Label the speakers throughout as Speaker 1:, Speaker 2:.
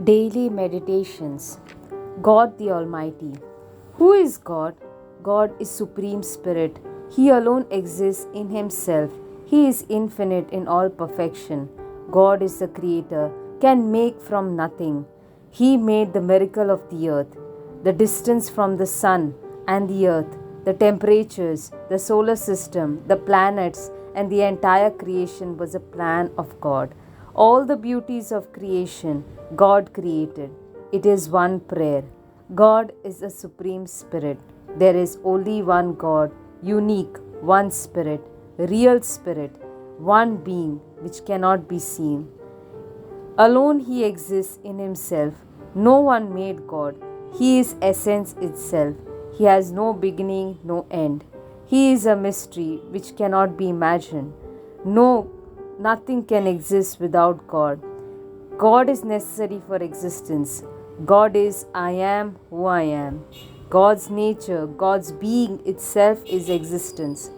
Speaker 1: Daily Meditations. God the Almighty. Who is God? God is Supreme Spirit. He alone exists in Himself. He is infinite in all perfection. God is the Creator, can make from nothing. He made the miracle of the earth, the distance from the sun and the earth, the temperatures, the solar system, the planets, and the entire creation was a plan of God. All the beauties of creation God created. It is one prayer. God is a supreme spirit. There is only one God, unique, one spirit, real spirit, one being which cannot be seen. Alone He exists in Himself. No one made God. He is essence itself. He has no beginning, no end. He is a mystery which cannot be imagined. No, nothing can exist without God. God is necessary for existence. God is I am who I am. God's nature, God's being itself is existence.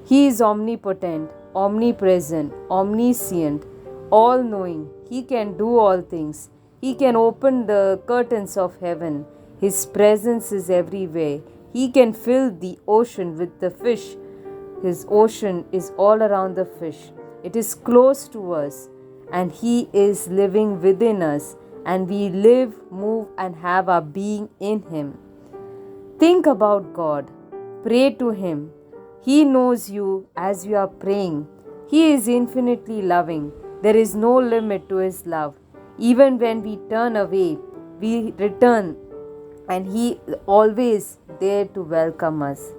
Speaker 1: He is omnipotent, omnipresent, omniscient, all knowing. He can do all things. He can open the curtains of heaven. His presence is everywhere. He can fill the ocean with the fish. His ocean is all around the fish. It is close to us, and He is living within us, and we live, move, and have our being in Him. Think about God. Pray to Him. He knows you as you are praying. He is infinitely loving. There is no limit to His love. Even when we turn away, we return, and He is always there to welcome us.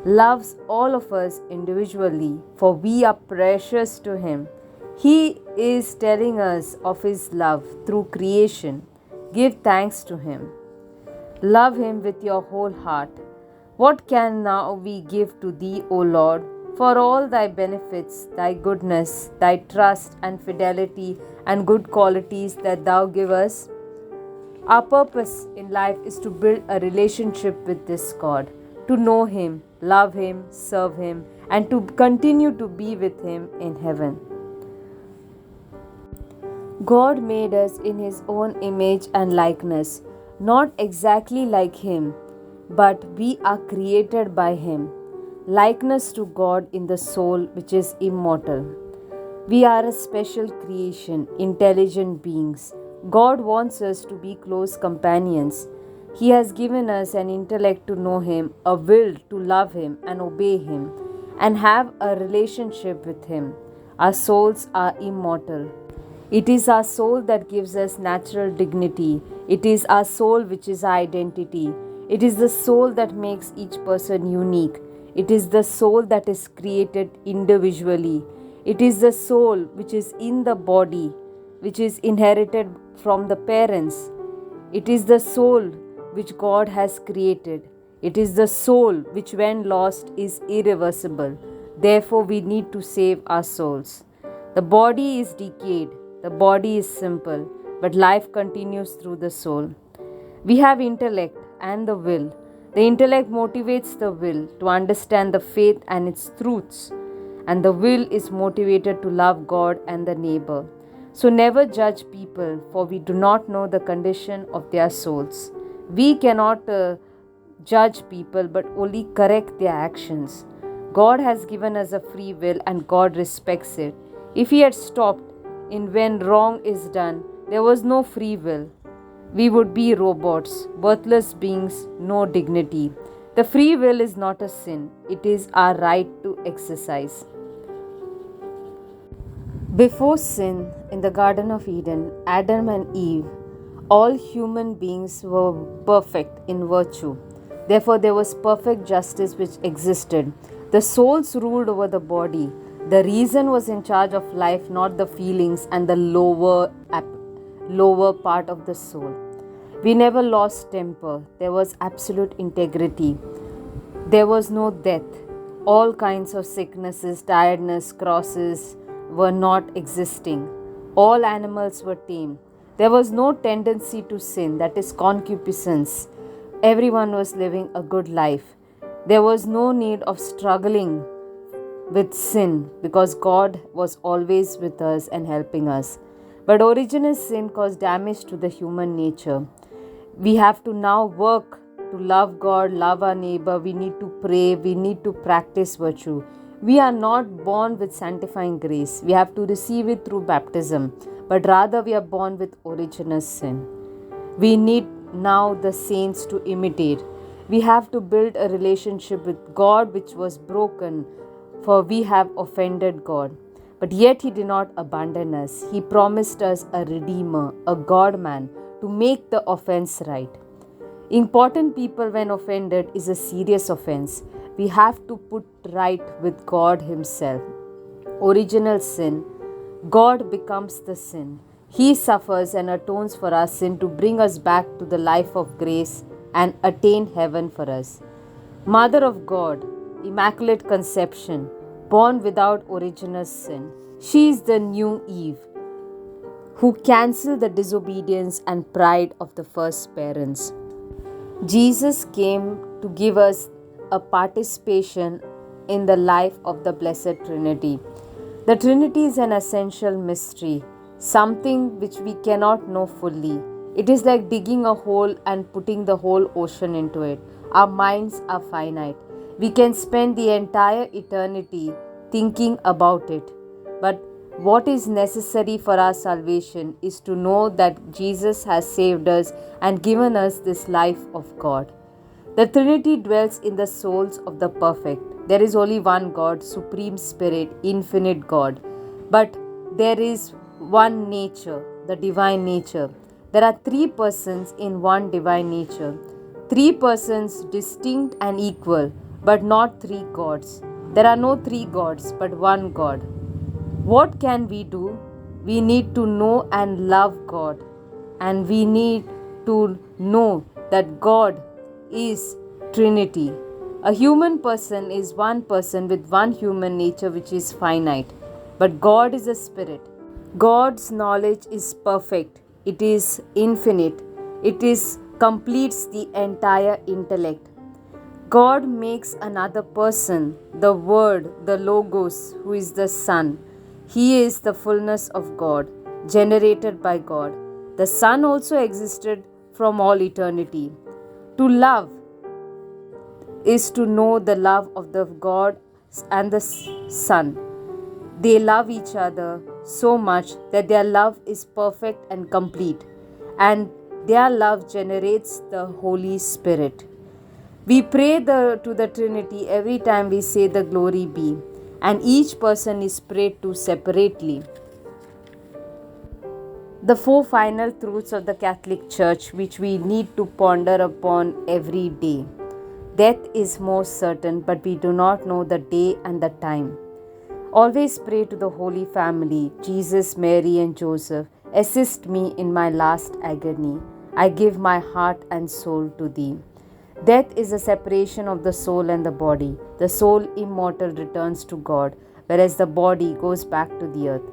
Speaker 1: Loves all of us individually, for we are precious to Him. He is telling us of His love through creation. Give thanks to Him. Love Him with your whole heart. What can now we give to Thee, O Lord, for all Thy benefits, Thy goodness, Thy trust and fidelity and good qualities that Thou give us? Our purpose in life is to build a relationship with this God, to know Him, love Him, serve Him, and to continue to be with Him in heaven. God made us in His own image and likeness, not exactly like Him, but we are created by Him. Likeness to God in the soul, which is immortal. We are a special creation, intelligent beings. God wants us to be close companions. He has given us an intellect to know Him, a will to love Him and obey Him, and have a relationship with Him. Our souls are immortal. It is our soul that gives us natural dignity. It is our soul which is our identity. It is the soul that makes each person unique. It is the soul that is created individually. It is the soul which is in the body, which is inherited from the parents. It is the soul which God has created. It is the soul which, when lost, is irreversible. Therefore, we need to save our souls. The body is decayed. The body is simple, but life continues through the soul. We have intellect and the will. The intellect motivates the will to understand the faith and its truths, and the will is motivated to love God and the neighbor. So never judge people, for we do not know the condition of their souls. We cannot judge people, but only correct their actions. God has given us a free will, and God respects it. If He had stopped in when wrong is done, there was no free will. We would be robots, worthless beings, no dignity. The free will is not a sin, it is our right to exercise. Before sin, in the Garden of Eden, Adam and Eve, all human beings were perfect in virtue. Therefore, there was perfect justice which existed. The souls ruled over the body. The reason was in charge of life, not the feelings and the lower part of the soul. We never lost temper. There was absolute integrity. There was no death. All kinds of sicknesses, tiredness, crosses were not existing. All animals were tame. There was no tendency to sin, that is concupiscence. Everyone was living a good life. There was no need of struggling with sin, because God was always with us and helping us. But original sin caused damage to the human nature. We have to now work to love God, love our neighbor. We need to pray. We need to practice virtue. We are not born with sanctifying grace. We have to receive it through baptism. But rather, we are born with original sin. We need now the saints to imitate. We have to build a relationship with God which was broken, for we have offended God. But yet He did not abandon us. He promised us a Redeemer, a God man, to make the offense right. Important people when offended is a serious offense. We have to put right with God Himself. Original sin, God becomes the sin. He suffers and atones for our sin to bring us back to the life of grace and attain heaven for us. Mother of God, Immaculate Conception, born without original sin. She is the new Eve who cancelled the disobedience and pride of the first parents. Jesus came to give us a participation in the life of the Blessed Trinity. The Trinity is an essential mystery, something which we cannot know fully. It is like digging a hole and putting the whole ocean into it. Our minds are finite. We can spend the entire eternity thinking about it. But what is necessary for our salvation is to know that Jesus has saved us and given us this life of God. The Trinity dwells in the souls of the perfect. There is only one God, Supreme Spirit, infinite God. But there is one nature, the divine nature. There are three persons in one divine nature. Three persons distinct and equal, but not three gods. There are no three gods, but one God. What can we do? We need to know and love God. And we need to know that God is Trinity. A human person is one person with one human nature which is finite. But God is a spirit. God's knowledge is perfect. It is infinite. It is completes the entire intellect. God makes another person, the Word, the Logos, who is the Son. He is the fullness of God, generated by God. The Son also existed from all eternity. To love is to know the love of the God and the Son. They love each other so much that their love is perfect and complete, and their love generates the Holy Spirit. We pray to the Trinity every time we say the Glory Be, and each person is prayed to separately. The four final truths of the Catholic Church which we need to ponder upon every day. Death is most certain, but we do not know the day and the time. Always pray to the Holy Family, Jesus, Mary, and Joseph. Assist me in my last agony. I give my heart and soul to Thee. Death is a separation of the soul and the body. The soul, immortal, returns to God, whereas the body goes back to the earth.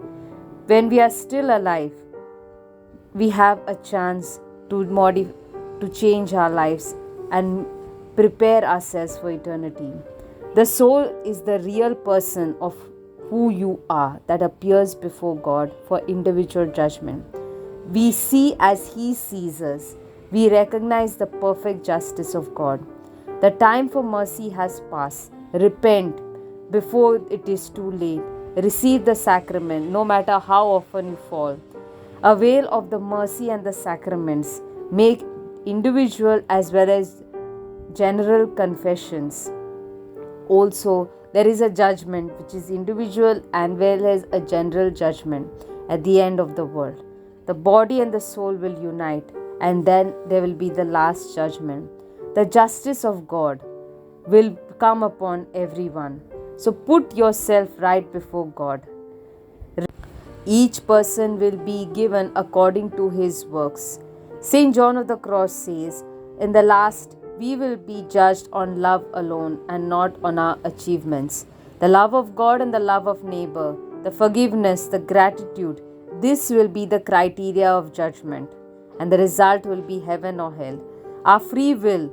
Speaker 1: When we are still alive, we have a chance to change our lives and prepare ourselves for eternity. The soul is the real person of who you are that appears before God for individual judgment. We see as He sees us. We recognize the perfect justice of God. The time for mercy has passed. Repent before it is too late. Receive the sacrament no matter how often you fall. Avail of the mercy and the sacraments. Make individual as well as general confessions. Also, there is a judgment which is individual and well as a general judgment at the end of the world. The body and the soul will unite, and then there will be the last judgment. The justice of God will come upon everyone. So put yourself right before God. Each person will be given according to his works. St. John of the Cross says, in the last, we will be judged on love alone and not on our achievements. The love of God and the love of neighbor, the forgiveness, the gratitude, this will be the criteria of judgment, and the result will be heaven or hell. Our free will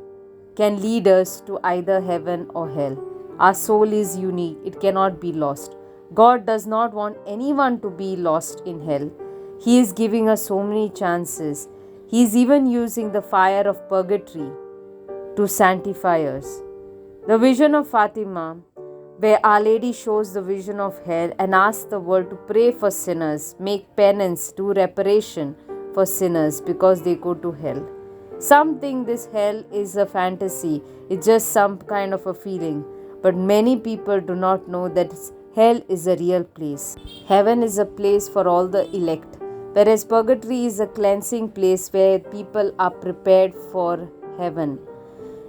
Speaker 1: can lead us to either heaven or hell. Our soul is unique, it cannot be lost. God does not want anyone to be lost in hell. He is giving us so many chances. He is even using the fire of purgatory to sanctify us. The vision of Fatima, where Our Lady shows the vision of hell and asks the world to pray for sinners, make penance, do reparation for sinners because they go to hell. Some think this hell is a fantasy, it's just some kind of a feeling, but many people do not know that hell is a real place. Heaven is a place for all the elect, whereas purgatory is a cleansing place where people are prepared for heaven.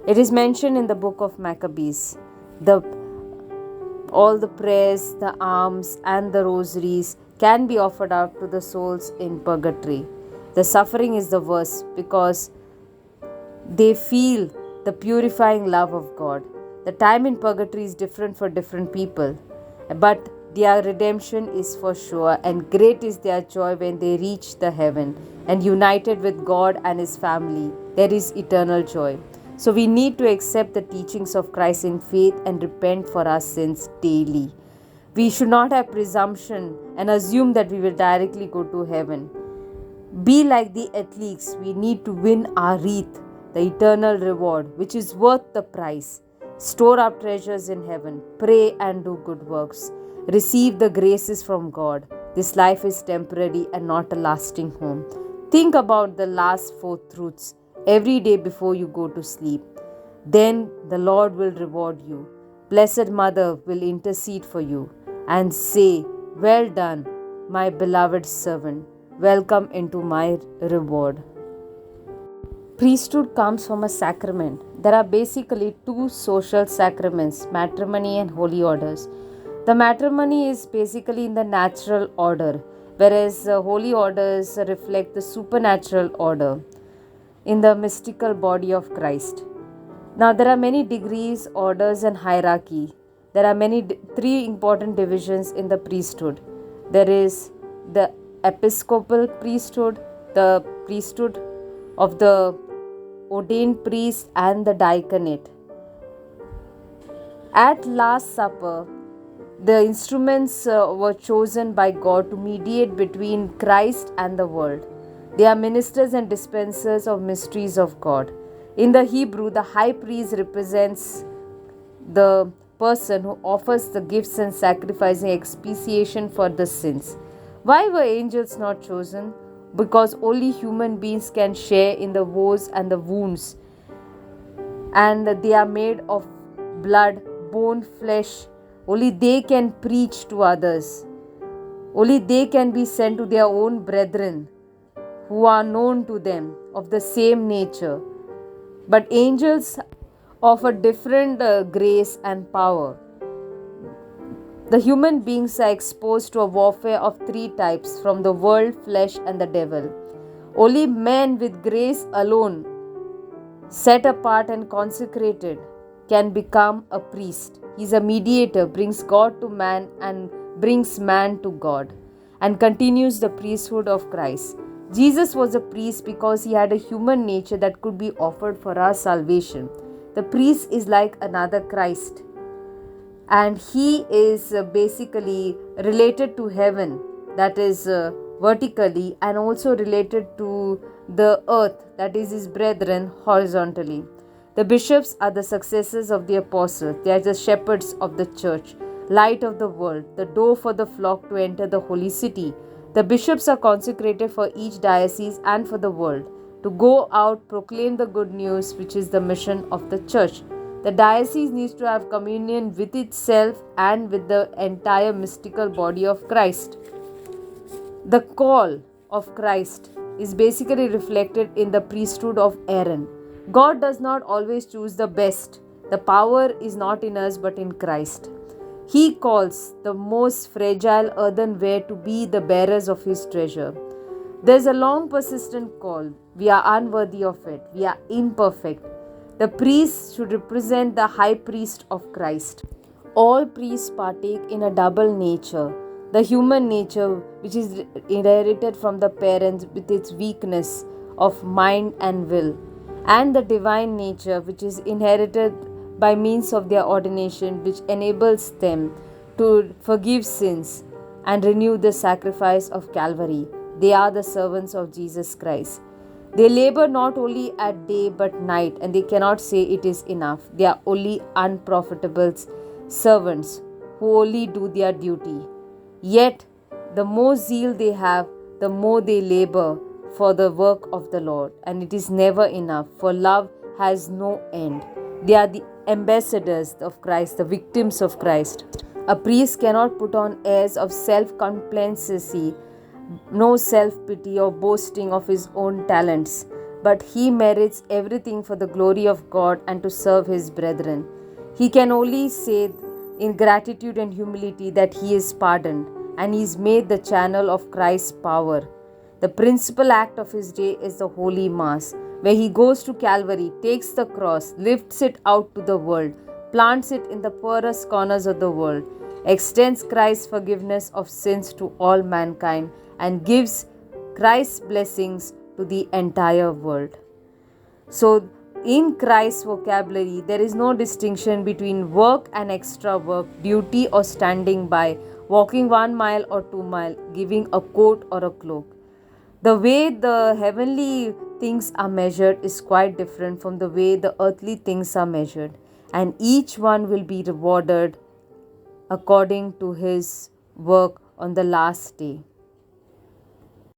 Speaker 1: It is mentioned in the book of Maccabees. All the prayers, the alms, and the rosaries can be offered out to the souls in purgatory. The suffering is the worst because they feel the purifying love of God. The time in purgatory is different for different people, but their redemption is for sure, and great is their joy when they reach the heaven and united with God and His family. There is eternal joy. So we need to accept the teachings of Christ in faith and repent for our sins daily. We should not have presumption and assume that we will directly go to heaven. Be like the athletes. We need to win our wreath, the eternal reward, which is worth the price. Store up treasures in heaven. Pray and do good works. Receive the graces from God. This life is temporary and not a lasting home. Think about the last 4 truths every day before you go to sleep. Then the Lord will reward you. Blessed Mother will intercede for you and say, "Well done, my beloved servant. Welcome into my reward." Priesthood comes from a sacrament. There are basically 2 social sacraments, matrimony and holy orders. The matrimony is basically in the natural order, whereas holy orders reflect the supernatural order in the mystical body of Christ. Now, there are many degrees, orders, and hierarchy. There are 3 important divisions in the priesthood. There is the episcopal priesthood, the priesthood of the ordained priest, and the diaconate. At Last Supper, the instruments were chosen by God to mediate between Christ and the world. They are ministers and dispensers of mysteries of God. In the Hebrew, the high priest represents the person who offers the gifts and sacrificing expiation for the sins. Why were angels not chosen? Because only human beings can share in the woes and the wounds, and they are made of blood, bone, flesh. Only they can preach to others. Only they can be sent to their own brethren who are known to them of the same nature. But angels offer different grace and power. The human beings are exposed to a warfare of 3 types from the world, flesh, and the devil. Only man with grace alone, set apart and consecrated, can become a priest. He is a mediator, brings God to man and brings man to God, and continues the priesthood of Christ. Jesus was a priest because he had a human nature that could be offered for our salvation. The priest is like another Christ, and he is basically related to heaven, that is vertically, and also related to the earth, that is his brethren, horizontally. The bishops are the successors of the apostles. They are the shepherds of the church, light of the world, the door for the flock to enter the holy city. The bishops are consecrated for each diocese and for the world to go out, proclaim the good news, which is the mission of the church. The diocese needs to have communion with itself and with the entire mystical body of Christ. The call of Christ is basically reflected in the priesthood of Aaron. God does not always choose the best. The power is not in us but in Christ. He calls the most fragile earthenware to be the bearers of His treasure. There is a long persistent call. We are unworthy of it. We are imperfect. The priest should represent the high priest of Christ. All priests partake in a double nature. The human nature, which is inherited from the parents with its weakness of mind and will, and the divine nature, which is inherited by means of their ordination, which enables them to forgive sins and renew the sacrifice of Calvary. They are the servants of Jesus Christ. They labor not only at day but night, and they cannot say it is enough. They are only unprofitable servants who only do their duty. Yet, the more zeal they have, the more they labor for the work of the Lord, and it is never enough, for love has no end. They are the ambassadors of Christ, the victims of Christ. A priest cannot put on airs of self-complacency, no self-pity or boasting of his own talents, but he merits everything for the glory of God and to serve his brethren. He can only say in gratitude and humility that he is pardoned and he is made the channel of Christ's power. The principal act of his day is the Holy Mass, where he goes to Calvary, takes the cross, lifts it out to the world, plants it in the poorest corners of the world, extends Christ's forgiveness of sins to all mankind, and gives Christ's blessings to the entire world. So, in Christ's vocabulary, there is no distinction between work and extra work, duty or standing by, walking 1 mile or 2 miles, giving a coat or a cloak. The way the heavenly things are measured is quite different from the way the earthly things are measured, and each one will be rewarded according to his work on the last day.